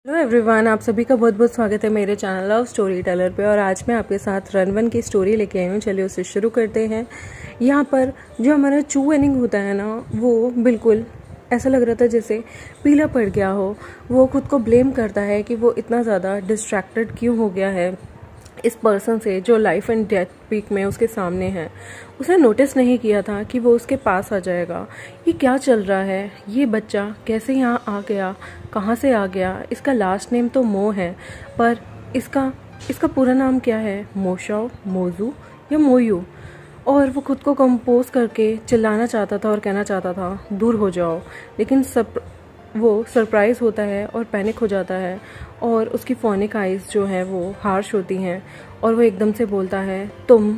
Hello everyone, आप सभी का बहुत बहुत स्वागत है मेरे चैनल लव स्टोरी टेलर पे। और आज मैं आपके साथ रनवन की स्टोरी लेके आई हूँ। चलिए उसे शुरू करते हैं। यहाँ पर जो हमारा चू एनिंग होता है ना, वो बिल्कुल ऐसा लग रहा था जैसे पीला पड़ गया हो। वो खुद को ब्लेम करता है कि वो इतना ज़्यादा डिस्ट्रैक्टेड क्यों हो गया है इस पर्सन से जो लाइफ एंड डेथ पीक में उसके सामने है। उसने नोटिस नहीं किया था कि वो उसके पास आ जाएगा। ये क्या चल रहा है, ये बच्चा कैसे यहाँ आ गया, कहाँ से आ गया। इसका लास्ट नेम तो मो है, पर इसका पूरा नाम क्या है, मोशाओ, मोजू या मोयू। और वो खुद को कंपोज करके चिल्लाना चाहता था और कहना चाहता था दूर हो जाओ, लेकिन वो सरप्राइज़ होता है और पैनिक हो जाता है और उसकी फोनिक आइज़ जो है वो हार्श होती हैं और वो एकदम से बोलता है तुम।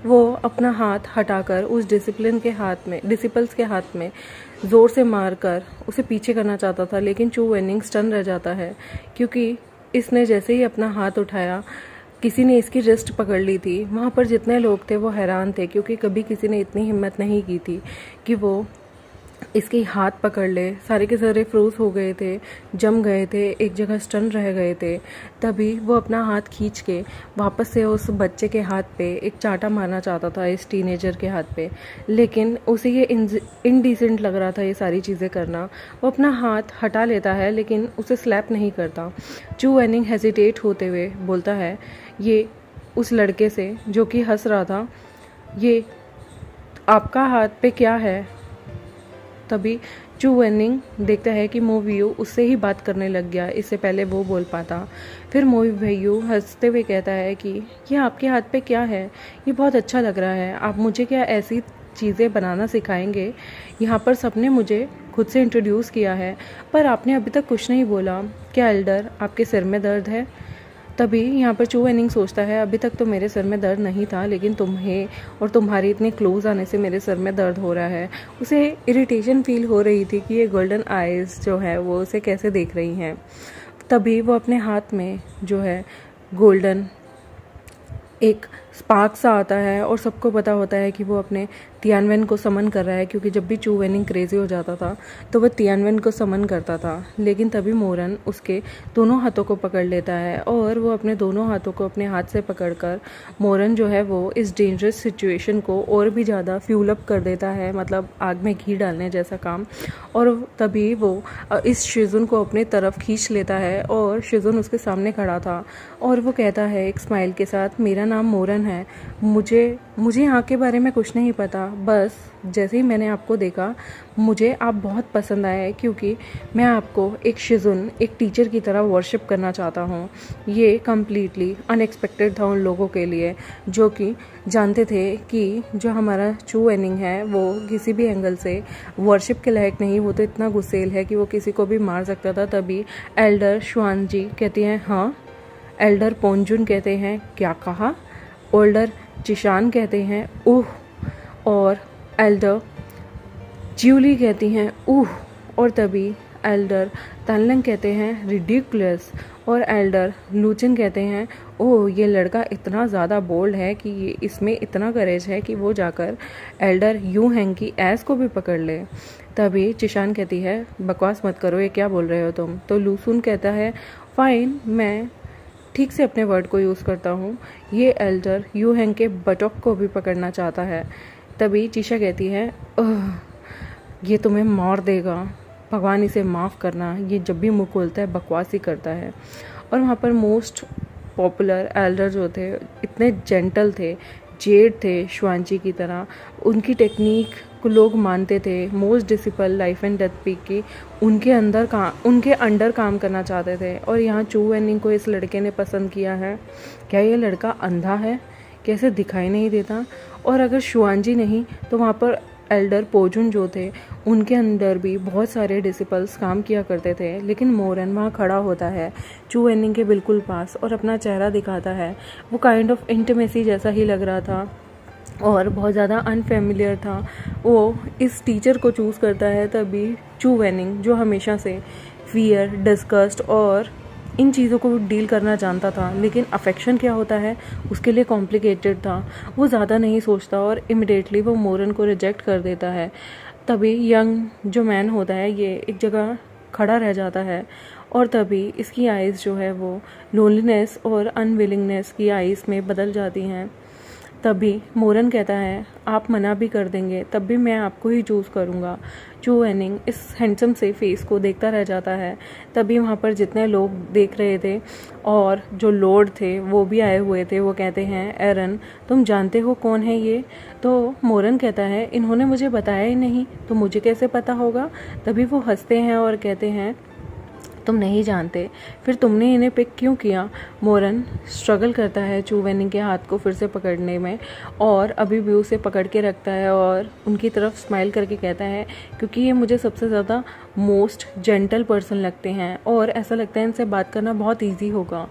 वो अपना हाथ हटाकर उस डिसिपल्स के हाथ में ज़ोर से मारकर उसे पीछे करना चाहता था, लेकिन चू वेनिंग स्टन रह जाता है क्योंकि इसने जैसे ही अपना हाथ उठाया किसी ने इसकी रिस्ट पकड़ ली थी। वहाँ पर जितने लोग थे वो हैरान थे क्योंकि कभी किसी ने इतनी हिम्मत नहीं की थी कि वो इसके हाथ पकड़ ले। सारे के सारे फ्रोज हो गए थे, जम गए थे, एक जगह स्टन रह गए थे। तभी वो अपना हाथ खींच के वापस से उस बच्चे के हाथ पे एक चाटा मारना चाहता था, इस टीनेजर के हाथ पे, लेकिन उसे ये इनडिसेंट लग रहा था ये सारी चीज़ें करना। वो अपना हाथ हटा लेता है लेकिन उसे स्लैप नहीं करता। चू वेनिंग हेजिटेट होते हुए बोलता है ये उस लड़के से जो कि हंस रहा था, ये आपका हाथ पे क्या है। तभी चू वेनिंग देखता है कि मो वियू उससे ही बात करने लग गया, इससे पहले वो बोल पाता। फिर मो वियू हंसते हुए कहता है कि ये आपके हाथ पे क्या है, ये बहुत अच्छा लग रहा है, आप मुझे क्या ऐसी चीज़ें बनाना सिखाएंगे। यहाँ पर सबने मुझे खुद से इंट्रोड्यूस किया है पर आपने अभी तक कुछ नहीं बोला। क्या एल्डर आपके सिर में दर्द है। तभी यहाँ पर चू वेनिंग सोचता है अभी तक तो मेरे सर में दर्द नहीं था, लेकिन तुम्हें और तुम्हारी इतने क्लोज आने से मेरे सर में दर्द हो रहा है। उसे इरिटेशन फील हो रही थी कि ये गोल्डन आइज़ जो है वो उसे कैसे देख रही हैं। तभी वो अपने हाथ में जो है गोल्डन एक स्पार्क सा आता है और सबको पता होता है कि वो अपने तियानवेन को समन कर रहा है, क्योंकि जब भी चू वेनिंग क्रेजी हो जाता था तो वह तियानवेन को समन करता था। लेकिन तभी मोरन उसके दोनों हाथों को पकड़ लेता है और वो अपने दोनों हाथों को अपने हाथ से पकड़कर मोरन जो है वो इस डेंजरस सिचुएशन को और भी ज़्यादा फ्यूल अप कर देता है, मतलब आग में घी डालने जैसा काम। और तभी वो इस शिजुन को अपने तरफ खींच लेता है और शिजुन उसके सामने खड़ा था और वो कहता है एक स्माइल के साथ, मेरा नाम मोरन है, मुझे यहाँ के बारे में कुछ नहीं पता, बस जैसे ही मैंने आपको देखा मुझे आप बहुत पसंद आए क्योंकि मैं आपको एक शिजुन, एक टीचर की तरह वर्शिप करना चाहता हूँ। ये कम्प्लीटली अनएक्सपेक्टेड था उन लोगों के लिए जो कि जानते थे कि जो हमारा चू वेनिंग है वो किसी भी एंगल से वर्शिप के लायक नहीं, वो तो इतना गुस्सेल है कि वो किसी को भी मार सकता था। तभी एल्डर शुआन जी कहती हैं हाँ। एल्डर पोंजुन कहते हैं क्या कहा। ओल्डर चिशान कहते हैं उह। और एल्डर ज्यूली कहती हैं उह। और तभी एल्डर तनलंग कहते हैं रिडिकुलस। और एल्डर लूचिन कहते हैं ओह, ये लड़का इतना ज़्यादा बोल्ड है कि ये इसमें इतना करेज है कि वो जाकर एल्डर यू हैंग की ऐस को भी पकड़ ले। तभी चिशान कहती है बकवास मत करो, ये क्या बोल रहे हो तुम। तो लूसुन कहता है फाइन, मैं ठीक से अपने वर्ड को यूज़ करता हूँ, ये एल्डर यू हैंग के बटॉक को भी पकड़ना चाहता है। तभी चीशा कहती है ये तुम्हें मार देगा, भगवान इसे माफ़ करना, ये जब भी मुँह खोलता है बकवास ही करता है। और वहाँ पर मोस्ट पॉपुलर एल्डर जो थे इतने जेंटल थे, जेड थे शुआंची की तरह, उनकी टेक्निक को लोग मानते थे। Most disciple life and death peak की उनके अंडर काम करना चाहते थे। और यहाँ चू वेनिंग को इस लड़के ने पसंद किया है। क्या ये लड़का अंधा है, कैसे दिखाई नहीं देता। और अगर शुआंजी नहीं तो वहाँ पर एल्डर पोजुन जो थे उनके अंदर भी बहुत सारे डिसिपल्स काम किया करते थे। लेकिन मोरन वहाँ खड़ा होता है चू वेनिंग के बिल्कुल पास और अपना चेहरा दिखाता है। वो काइंड ऑफ इंटिमेसी जैसा ही लग रहा था और बहुत ज़्यादा अनफेमिलियर था। वो इस टीचर को चूज़ करता है। तभी चू वेनिंग जो हमेशा से फियर, डिस्गस्ट और इन चीज़ों को डील करना जानता था, लेकिन अफेक्शन क्या होता है उसके लिए कॉम्प्लिकेटेड था। वो ज़्यादा नहीं सोचता और इमिडिएटली वो मोरन को रिजेक्ट कर देता है। तभी यंग जो मैन होता है ये एक जगह खड़ा रह जाता है और तभी इसकी आइज़ जो है वो लोनलीनेस और अनविलिंगनेस की आइज़ में बदल जाती हैं। तभी मोरन कहता है आप मना भी कर देंगे तब भी मैं आपको ही चूज़ करूँगा। चू वेनिंग इस हैंडसम से फेस को देखता रह जाता है। तभी वहाँ पर जितने लोग देख रहे थे और जो लॉर्ड थे वो भी आए हुए थे। वो कहते हैं एरन तुम जानते हो कौन है ये? तो मोरन कहता है इन्होंने मुझे बताया ही नहीं तो मुझे कैसे पता होगा। तभी वो हंसते हैं और कहते हैं तुम नहीं जानते, फिर तुमने इन्हें पिक क्यों किया? मोरन स्ट्रगल करता है चू वेनिंग के हाथ को फिर से पकड़ने में और अभी भी उसे पकड़ के रखता है और उनकी तरफ स्माइल करके कहता है क्योंकि ये मुझे सबसे ज़्यादा मोस्ट जेंटल पर्सन लगते हैं और ऐसा लगता है इनसे बात करना बहुत ईजी होगा।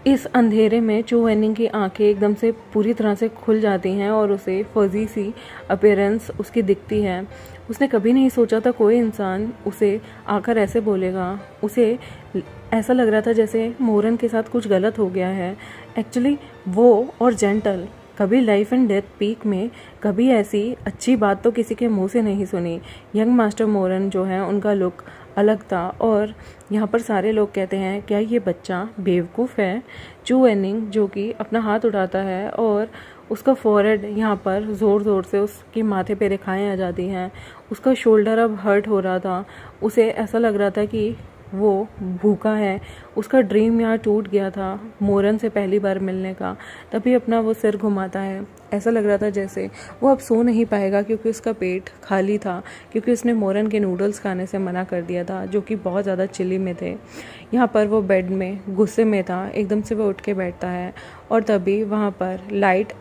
इस अंधेरे में चू वेनिंग की आंखें एकदम से पूरी तरह से खुल जाती हैं और उसे फजी सी अपीयरेंस उसकी दिखती है। उसने कभी नहीं सोचा था कोई इंसान उसे आकर ऐसे बोलेगा। उसे ऐसा लग रहा था जैसे मोरन के साथ कुछ गलत हो गया है। एक्चुअली वो और जेंटल कभी लाइफ एंड डेथ पीक में कभी ऐसी अच्छी बात तो किसी के मुंह से नहीं सुनी। यंग मास्टर मोरन जो है उनका लुक अलग था और यहाँ पर सारे लोग कहते हैं क्या ये बच्चा बेवकूफ़ है? चू वेनिंग जो कि अपना हाथ उठाता है और उसका फोरहेड यहाँ पर ज़ोर ज़ोर से उसके माथे पे रेखाएं आ जाती हैं। उसका शोल्डर अब हर्ट हो रहा था। उसे ऐसा लग रहा था कि वो भूखा है। उसका ड्रीम यहाँ टूट गया था मोरन से पहली बार मिलने का। तभी अपना वो सिर घुमाता है। ऐसा लग रहा था जैसे वो अब सो नहीं पाएगा क्योंकि उसका पेट खाली था, क्योंकि उसने मोरन के नूडल्स खाने से मना कर दिया था जो कि बहुत ज़्यादा चिली में थे। यहाँ पर वो बेड में गुस्से में था। एकदम से वो उठ के बैठता है और तभी वहाँ पर लाइट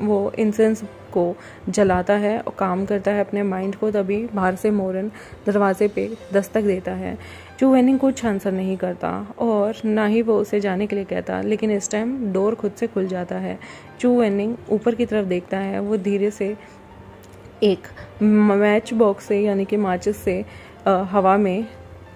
वो इंसेंस को जलाता है और काम करता है अपने माइंड को। तभी बाहर से मोरन दरवाजे पे दस्तक देता है। चू वेनिंग कुछ आंसर नहीं करता और ना ही वो उसे जाने के लिए कहता, लेकिन इस टाइम डोर खुद से खुल जाता है। चू वेनिंग ऊपर की तरफ देखता है। वो धीरे से एक मैच बॉक्स से यानी कि माचिस से हवा में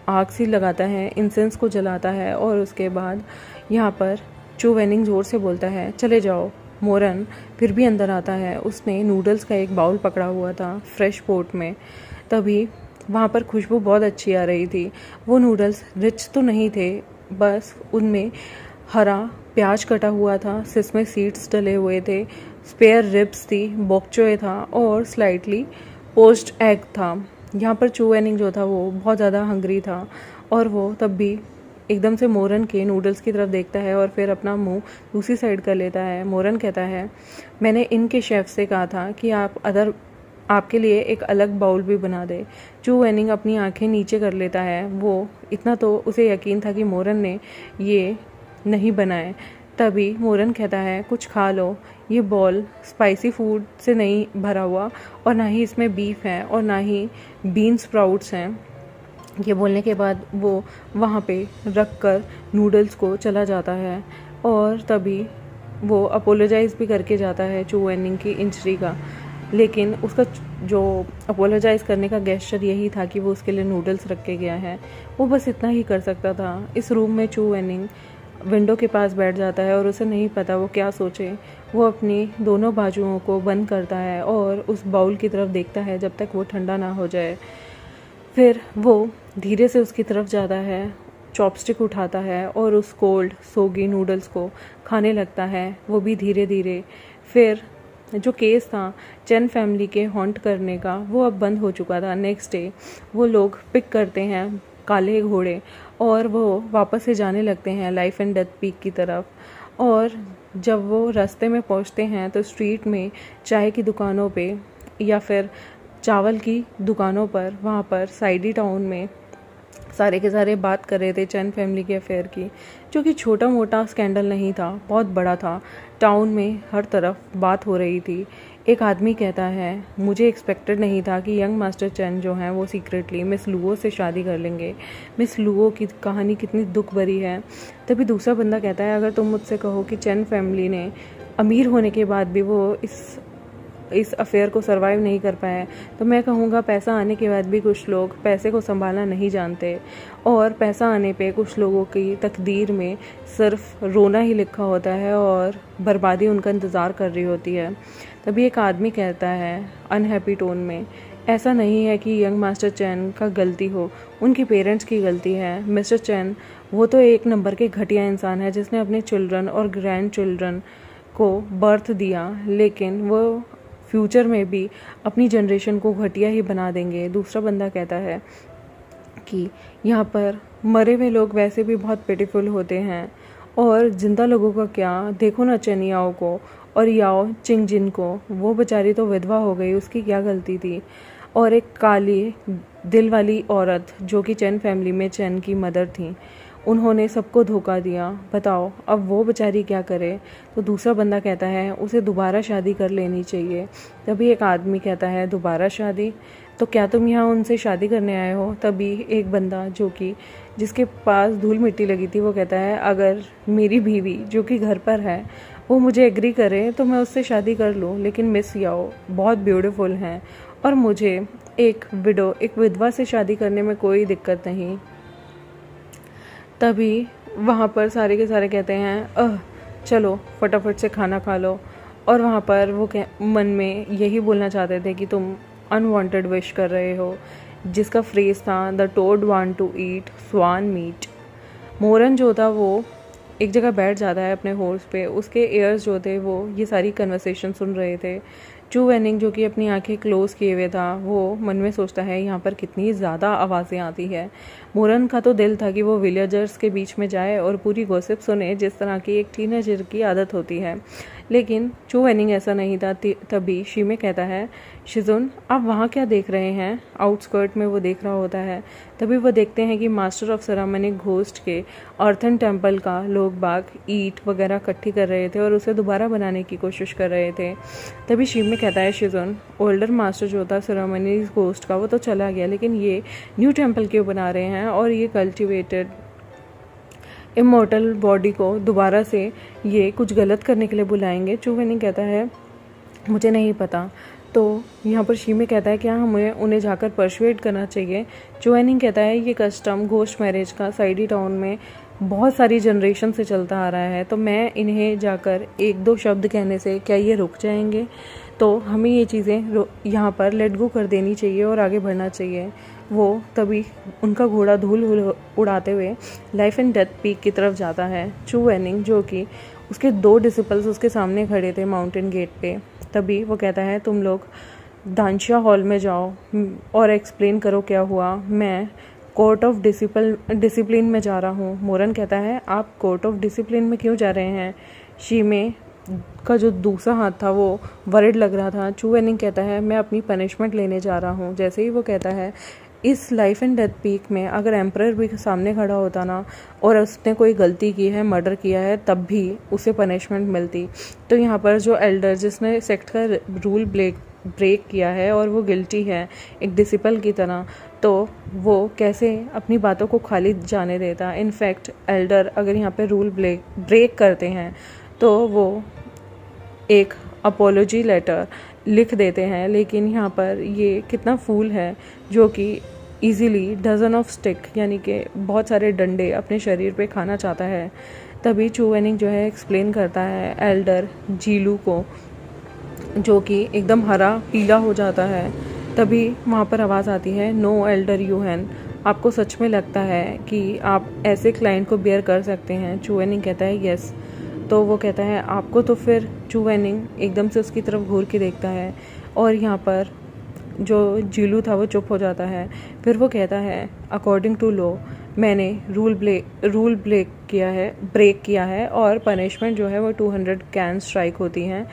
आग सी लगाता है, इंसेंस को जलाता है और उसके बाद यहाँ पर चू वेनिंग ज़ोर से बोलता है चले जाओ। मोरन फिर भी अंदर आता है। उसने नूडल्स का एक बाउल पकड़ा हुआ था फ्रेश पोट में। तभी वहाँ पर खुशबू बहुत अच्छी आ रही थी। वो नूडल्स रिच तो नहीं थे, बस उनमें हरा प्याज कटा हुआ था, सिसमे सीड्स डले हुए थे, स्पेयर रिब्स थी, बॉक चोय था और स्लाइटली पोच्ड एग था। यहाँ पर चू वेनिंग जो था वो बहुत ज़्यादा हंग्री था और वो तब भी एकदम से मोरन के नूडल्स की तरफ देखता है और फिर अपना मुंह दूसरी साइड कर लेता है। मोरन कहता है मैंने इनके शेफ से कहा था कि आपके लिए एक अलग बाउल भी बना दे। चू वेनिंग अपनी आंखें नीचे कर लेता है। वो इतना तो उसे यकीन था कि मोरन ने ये नहीं बनाए। तभी मोरन कहता है कुछ खा लो, ये बॉल स्पाइसी फूड से नहीं भरा हुआ और ना ही इसमें बीफ है और ना ही बीन स्प्राउट्स हैं। ये बोलने के बाद वो वहाँ पे रख कर नूडल्स को चला जाता है और तभी वो अपोलोजाइज़ भी करके जाता है चू वेनिंग की इंजरी का। लेकिन उसका जो अपोलोजाइज़ करने का गेस्चर यही था कि वो उसके लिए नूडल्स रख के गया है। वो बस इतना ही कर सकता था। इस रूम में चू वेनिंग विंडो के पास बैठ जाता है और उसे नहीं पता वो क्या सोचे। वो अपनी दोनों बाजुओं को बंद करता है और उस बाउल की तरफ देखता है जब तक वो ठंडा ना हो जाए। फिर वो धीरे से उसकी तरफ जाता है, चॉपस्टिक उठाता है और उस कोल्ड सोगी नूडल्स को खाने लगता है, वो भी धीरे धीरे। फिर जो केस था चेन फैमिली के हॉन्ट करने का वो अब बंद हो चुका था। नेक्स्ट डे वो लोग पिक करते हैं काले घोड़े और वो वापस से जाने लगते हैं लाइफ एंड डेथ पीक की तरफ। और जब वो रास्ते में पहुंचते हैं तो स्ट्रीट में चाय की दुकानों पे या फिर चावल की दुकानों पर वहाँ पर साइडी टाउन में सारे के सारे बात कर रहे थे चैन फैमिली के अफेयर की, जो कि छोटा मोटा स्कैंडल नहीं था, बहुत बड़ा था। टाउन में हर तरफ बात हो रही थी। एक आदमी कहता है मुझे एक्सपेक्टेड नहीं था कि यंग मास्टर चैन जो हैं वो सीक्रेटली मिस लुओ से शादी कर लेंगे। मिस लुओ की कहानी कितनी दुख भरी है। तभी दूसरा बंदा कहता है अगर तुम मुझसे कहो कि चैन फैमिली ने अमीर होने के बाद भी वो इस अफेयर को सरवाइव नहीं कर पाया, तो मैं कहूँगा पैसा आने के बाद भी कुछ लोग पैसे को संभालना नहीं जानते और पैसा आने पे कुछ लोगों की तकदीर में सिर्फ रोना ही लिखा होता है और बर्बादी उनका इंतज़ार कर रही होती है। तभी एक आदमी कहता है अनहैप्पी टोन में ऐसा नहीं है कि यंग मास्टर चैन का गलती हो, उनकी पेरेंट्स की गलती है। मिस्टर चैन वो तो एक नंबर के घटिया इंसान है जिसने अपने चिल्ड्रन और ग्रैंड चिल्ड्रन को बर्थ दिया, लेकिन वो फ्यूचर में भी अपनी जनरेशन को घटिया ही बना देंगे। दूसरा बंदा कहता है कि यहाँ पर मरे हुए लोग वैसे भी बहुत पिटीफुल होते हैं, और जिंदा लोगों का क्या, देखो ना चेन याओ को और याओ चिंगजिन को, वो बेचारी तो विधवा हो गई, उसकी क्या गलती थी। और एक काली दिल वाली औरत जो कि चैन फैमिली में चैन की मदर थी, उन्होंने सबको धोखा दिया, बताओ अब वो बेचारी क्या करे। तो दूसरा बंदा कहता है उसे दोबारा शादी कर लेनी चाहिए। तभी एक आदमी कहता है दोबारा शादी, तो क्या तुम यहाँ उनसे शादी करने आए हो। तभी एक बंदा जो कि जिसके पास धूल मिट्टी लगी थी वो कहता है अगर मेरी बीवी जो कि घर पर है वो मुझे एग्री करे तो मैं उससे शादी कर लूँ, लेकिन मिस याओ बहुत ब्यूटीफुल हैं और मुझे एक विधवा से शादी करने में कोई दिक्कत नहीं। तभी वहाँ पर सारे के सारे कहते हैं चलो फटाफट से खाना खा लो। और वहाँ पर वो मन में यही बोलना चाहते थे कि तुम अनवांटेड विश कर रहे हो, जिसका फ्रेज था the toad want to eat swan meat. Moron जो था वो एक जगह बैठ जाता है अपने हॉर्स पे, उसके एयर्स जो थे वो ये सारी कन्वर्सेशन सुन रहे थे। चू वेनिंग जो कि अपनी आंखें क्लोज किए हुए था, वो मन में सोचता है यहाँ पर कितनी ज़्यादा आवाज़ें आती है। मोरन का तो दिल था कि वो विलेजर्स के बीच में जाए और पूरी गॉसिप सुने, जिस तरह की एक टीनेजर की आदत होती है, लेकिन चू वेनिंग ऐसा नहीं था। तभी शीमे कहता है शिजुन आप वहाँ क्या देख रहे हैं। आउटस्कर्ट में वो देख रहा होता है। तभी वो देखते हैं कि मास्टर ऑफ सेरेमनी घोस्ट के अर्थन टेम्पल का लोग बाग ईट वगैरह इकट्ठी कर रहे थे और उसे दोबारा बनाने की कोशिश कर रहे थे। तभी शीमे कहता है शिजुन ओल्डर मास्टर जो था सेरेमनी घोस्ट का वो तो चला गया, लेकिन ये न्यू टेम्पल क्यों बना रहे हैं और ये कल्टिवेटेड इमोर्टल बॉडी को दोबारा से ये कुछ गलत करने के लिए बुलाएंगे। चू वेनिंग कहता है मुझे नहीं पता। तो यहाँ पर शीमे कहता है क्या हमें उन्हें जाकर परसुएड करना चाहिए। चू वेनिंग कहता है ये कस्टम घोस्ट मैरिज का साइडी टाउन में बहुत सारी जनरेशन से चलता आ रहा है, तो मैं इन्हें जाकर एक दो शब्द कहने से क्या ये रुक जाएंगे। तो हमें ये चीज़ें यहाँ पर लेट गो कर देनी चाहिए और आगे बढ़ना चाहिए। वो तभी उनका घोड़ा धूल उड़ाते हुए लाइफ एंड डेथ पीक की तरफ जाता है। चू वेनिंग जो कि उसके 2 डिसिपल्स उसके सामने खड़े थे माउंटेन गेट पे, तभी वो कहता है तुम लोग दानशिया हॉल में जाओ और एक्सप्लेन करो क्या हुआ। मैं कोर्ट ऑफ डिसिप्लिन में जा रहा हूँ। मोरन कहता है आप कोर्ट ऑफ डिसिप्लिन में क्यों जा रहे हैं। शीमे का जो दूसरा हाथ था वो वरिड लग रहा था। चू वेनिंग कहता है मैं अपनी पनिशमेंट लेने जा रहा हूँ। जैसे ही वो कहता है इस लाइफ एंड डेथ पीक में अगर एम्परर भी सामने खड़ा होता ना और उसने कोई गलती की है, मर्डर किया है, तब भी उसे पनिशमेंट मिलती। तो यहाँ पर जो एल्डर जिसने सेक्ट का रूल ब्रेक किया है और वो गिल्टी है एक डिसिपल की तरह, तो वो कैसे अपनी बातों को खाली जाने देता। इनफैक्ट एल्डर अगर यहाँ पे रूल ब्रेक करते हैं तो वो एक अपोलॉजी लेटर लिख देते हैं, लेकिन यहाँ पर ये कितना फूल है जो कि इजीली डजन ऑफ स्टिक यानी कि बहुत सारे डंडे अपने शरीर पे खाना चाहता है। तभी चू वेनिंग जो है एक्सप्लेन करता है एल्डर जीलू को, जो कि एकदम हरा पीला हो जाता है। तभी वहाँ पर आवाज़ आती है नो एल्डर यूहन, आपको सच में लगता है कि आप ऐसे क्लाइंट को बेयर कर सकते हैं। चू वेनिंग कहता है यस। तो वो कहता है आपको, तो फिर चू वेनिंग एकदम से उसकी तरफ घूर के देखता है और यहाँ पर जो जीलू था वो चुप हो जाता है। फिर वो कहता है अकॉर्डिंग टू लॉ मैंने रूल ब्रेक किया है और पनिशमेंट जो है वो 200 कैन स्ट्राइक होती हैं।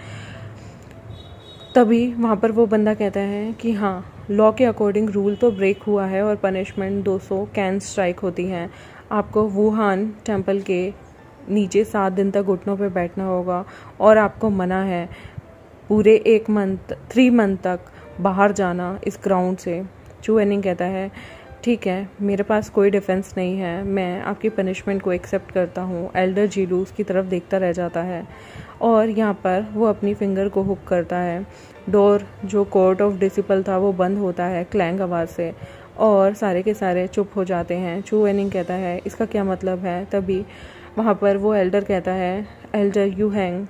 तभी वहाँ पर वो बंदा कहता है कि हाँ लॉ के अकॉर्डिंग रूल तो ब्रेक हुआ है और पनिशमेंट 200 कैन स्ट्राइक होती हैं। आपको वुहान टेम्पल के नीचे 7 दिन तक घुटनों पे बैठना होगा और आपको मना है पूरे 3 मंथ तक बाहर जाना इस ग्राउंड से। चू वेनिंग कहता है ठीक है मेरे पास कोई डिफेंस नहीं है, मैं आपकी पनिशमेंट को एक्सेप्ट करता हूँ। एल्डर जीलू उसकी तरफ देखता रह जाता है और यहाँ पर वो अपनी फिंगर को हुक करता है। डोर जो कोर्ट ऑफ डिसिपल था वो बंद होता है क्लैंग आवाज़ से और सारे के सारे चुप हो जाते हैं। चू वेनिंग कहता है इसका क्या मतलब है। तभी वहाँ पर वो एल्डर कहता है एल्डर यू हैंग,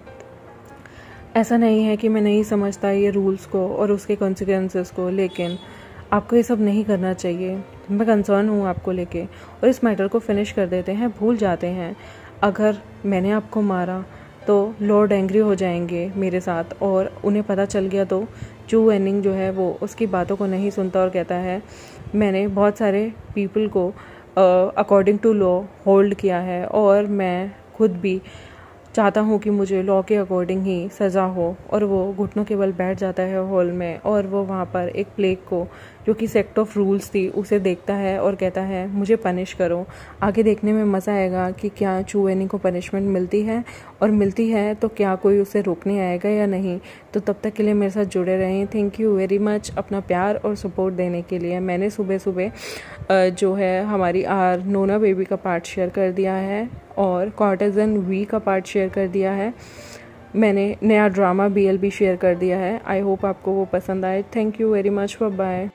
ऐसा नहीं है कि मैं नहीं समझता ये रूल्स को और उसके कॉन्सिक्वेंसेस को, लेकिन आपको ये सब नहीं करना चाहिए, मैं कंसर्न हूँ आपको लेके, और इस मैटर को फिनिश कर देते हैं, भूल जाते हैं। अगर मैंने आपको मारा तो लॉर्ड एंग्री हो जाएंगे मेरे साथ, और उन्हें पता चल गया तो चू वेनिंग जो है वो उसकी बातों को नहीं सुनता और कहता है मैंने बहुत सारे पीपल को अकॉर्डिंग टू लॉ होल्ड किया है, और मैं खुद भी चाहता हूँ कि मुझे लॉ के अकॉर्डिंग ही सज़ा हो। और वो घुटनों के बल बैठ जाता है हॉल में, और वो वहाँ पर एक प्लेग को, जो कि सेट ऑफ रूल्स थी, उसे देखता है और कहता है मुझे पनिश करो। आगे देखने में मज़ा आएगा कि क्या चू वेनिंग को पनिशमेंट मिलती है, और मिलती है तो क्या कोई उसे रोकने आएगा या नहीं। तो तब तक के लिए मेरे साथ जुड़े रहें। थैंक यू वेरी मच अपना प्यार और सपोर्ट देने के लिए। मैंने सुबह सुबह जो है हमारी नोना बेबी का पार्ट शेयर कर दिया है, और कॉर्टेजन वी का पार्ट शेयर कर दिया है। मैंने नया ड्रामा BLB शेयर कर दिया है। आई होप आपको वो पसंद आए। Thank you very much, bye.